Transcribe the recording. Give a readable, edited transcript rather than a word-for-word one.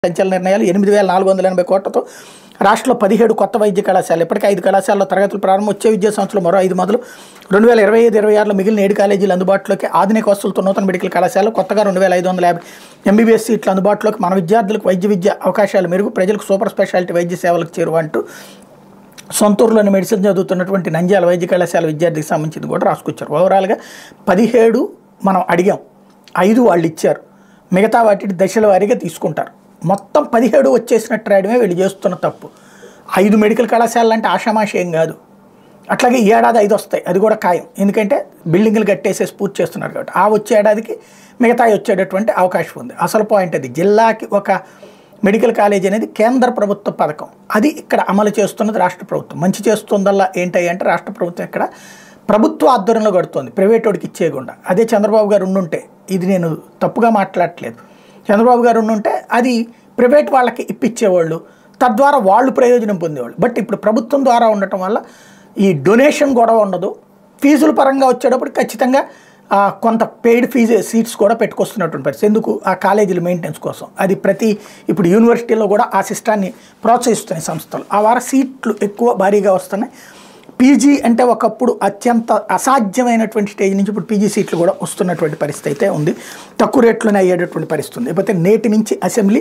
సంచలన నిర్ణయాలు 8,480 కోట్లతో రాష్ట్రంలో 17 కొత్త వైద్య కళాశాలలు ఇప్పటికే 5 కళాశాలలో తరగతులు ప్రారంభం వచ్చే విద్యా సంవత్సరంలో మరో 5 మొదలు 2025-26లో మిగిలిన 7 కాలేజీలు అందుబాటులోకి ఆధునిక వసతులతో నూతన మెడికల్ కళాశాలలు కొత్తగా 2,550 MBBS సీట్లు అందుబాటులోకి మన విద్యార్థులకు విద్య అవకాశాలు మెరుగు ప్రజలకు సూపర్ స్పెషాలిటీ వైద్య సేవలకు చేరువ అంటూ సొంతూరులోని మెడిసిన్ చదువుతున్నటువంటి నంద్యాల వైద్య కళాశాల విద్యార్థికి సంబంధించింది కూడా రాసుకొచ్చారు. ఓవరాల్గా 17 మనం అడిగాం, 5 వాళ్ళు ఇచ్చారు, మిగతా వాటిని దశల వారీగా తీసుకుంటారు. మొత్తం 17 వచ్చేసినట్టు రాయడమే వీళ్ళు చేస్తున్న తప్పు. 5 మెడికల్ కళాశాలలు అంటే ఆషామాషి ఏం కాదు. అట్లాగే ఈ ఏడాది 5 వస్తాయి, అది కూడా ఖాయం. ఎందుకంటే బిల్డింగ్లు కట్టేసేసి పూర్తి చేస్తున్నారు కాబట్టి ఆ వచ్చే ఏడాదికి మిగతా వచ్చేటటువంటి అవకాశం ఉంది. అసలు పాయింట్ అది, జిల్లాకి ఒక మెడికల్ కాలేజ్ అనేది కేంద్ర ప్రభుత్వ పథకం. అది ఇక్కడ అమలు చేస్తున్నది రాష్ట్ర ప్రభుత్వం. మంచి చేస్తుందల్లా ఏంటి అంటే రాష్ట్ర ప్రభుత్వం ఇక్కడ ప్రభుత్వ ఆధ్వర్యంలో కడుతుంది, ప్రైవేట్ వాడికి ఇచ్చేయకుండా. అదే చంద్రబాబు గారు ఉండుంటే, ఇది నేను తప్పుగా మాట్లాడట్లేదు, చంద్రబాబు గారు ఉండుంటే అది ప్రైవేట్ వాళ్ళకి ఇప్పించేవాళ్ళు, తద్వారా వాళ్ళు ప్రయోజనం పొందేవాళ్ళు. బట్ ఇప్పుడు ప్రభుత్వం ద్వారా ఉండటం వల్ల ఈ డొనేషన్ గొడవ ఉండదు. ఫీజుల పరంగా వచ్చేటప్పుడు ఖచ్చితంగా కొంత పెయిడ్ ఫీజు సీట్స్ కూడా పెట్టుకొస్తున్నటువంటి పరిస్థితి. ఎందుకు? ఆ కాలేజీల మెయింటెనెన్స్ కోసం. అది ఇప్పుడు యూనివర్సిటీలో కూడా ఆ సిస్టాన్ని ప్రోత్సహిస్తున్నాయి సంస్థలు. ఆ వార సీట్లు ఎక్కువ భారీగా వస్తున్నాయి. పీజీ అంటే ఒకప్పుడు అత్యంత అసాధ్యమైనటువంటి స్టేజ్ నుంచి ఇప్పుడు పీజీ సీట్లు కూడా వస్తున్నటువంటి పరిస్థితి అయితే ఉంది. తక్కువ రేట్లోనే అయ్యేటటువంటి పరిస్థితి ఉంది. లేకపోతే నేటి నుంచి అసెంబ్లీ